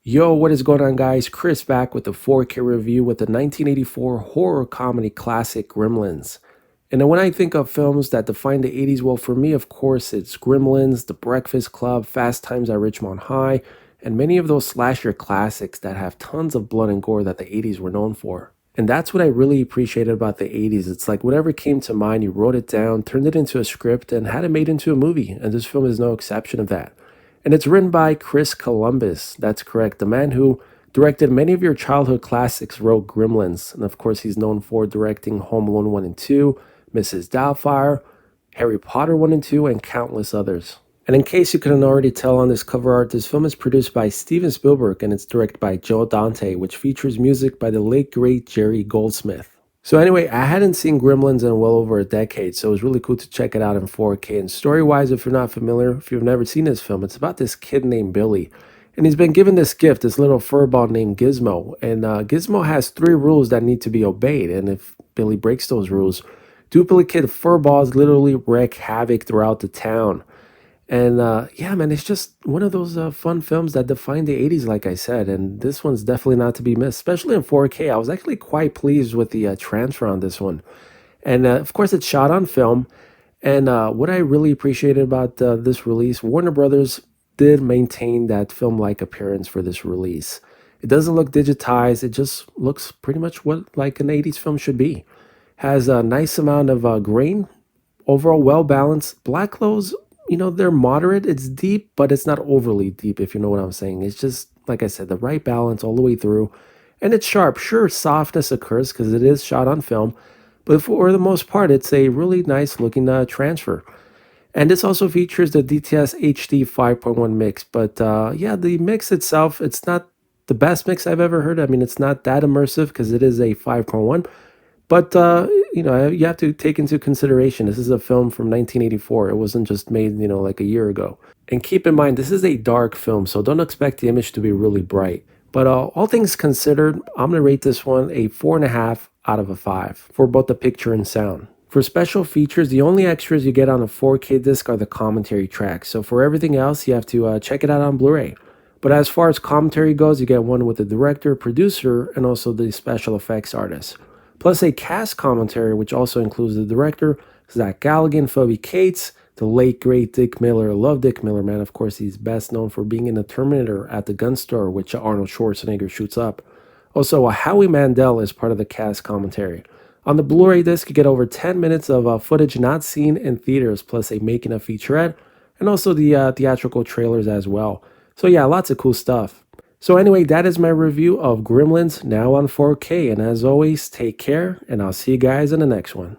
Yo, what is going on, guys? Chris back with the 4K review with the 1984 horror comedy classic Gremlins. And then when I think of films that define the 80s, well, for me, of course, it's Gremlins, The Breakfast Club, Fast Times at Ridgemont High, and many of those slasher classics that have tons of blood and gore that the 80s were known for. And that's what I really appreciated about the 80s. It's like whatever came to mind, you wrote it down, turned it into a script, and had it made into a movie. And this film is no exception of that. And it's written by Chris Columbus. That's correct. The man who directed many of your childhood classics wrote Gremlins. And of course, he's known for directing Home Alone 1 and 2, Mrs. Doubtfire, Harry Potter 1 and 2, and countless others. And in case you couldn't already tell on this cover art, this film is produced by Steven Spielberg and it's directed by Joe Dante, which features music by the late great Jerry Goldsmith. So anyway, I hadn't seen Gremlins in well over a decade, so it was really cool to check it out in 4K. And story-wise, if you're not familiar, if you've never seen this film, it's about this kid named Billy. And he's been given this gift, this little furball named Gizmo. And Gizmo has 3 rules that need to be obeyed. And if Billy breaks those rules, duplicate furballs literally wreak havoc throughout the town. And yeah, man, it's just one of those fun films that define the 80s, like I said. And this one's definitely not to be missed, especially in 4K. I was actually quite pleased with the transfer on this one. And of course, it's shot on film. And what I really appreciated about this release, Warner Brothers did maintain that film-like appearance for this release. It doesn't look digitized. It just looks pretty much what like an 80s film should be. Has a nice amount of grain, overall well-balanced. Black clothes, you know, they're moderate. It's deep, but it's not overly deep, if you know what I'm saying. It's just, like I said, the right balance all the way through. And it's sharp. Sure, softness occurs because it is shot on film, but for the most part, it's a really nice looking transfer. And this also features the DTS HD 5.1 mix. But yeah, the mix itself, it's not the best mix I've ever heard. I mean, it's not that immersive because it is a 5.1. But, you know, you have to take into consideration, this is a film from 1984. It wasn't just made, you know, like a year ago. And keep in mind, this is a dark film, so don't expect the image to be really bright. But all things considered, I'm going to rate this one a 4.5 out of a 5 for both the picture and sound. For special features, the only extras you get on a 4K disc are the commentary tracks. So for everything else, you have to check it out on Blu-ray. But as far as commentary goes, you get one with the director, producer, and also the special effects artist. Plus a cast commentary, which also includes the director, Zach Galligan, Phoebe Cates, the late great Dick Miller. I love Dick Miller, man. Of course, he's best known for being in the Terminator at the gun store, which Arnold Schwarzenegger shoots up. Also, Howie Mandel is part of the cast commentary. On the Blu-ray disc, you get over 10 minutes of footage not seen in theaters, plus a making-of featurette, and also the theatrical trailers as well. So yeah, lots of cool stuff. So anyway, that is my review of Gremlins, now on 4K. And as always, take care, and I'll see you guys in the next one.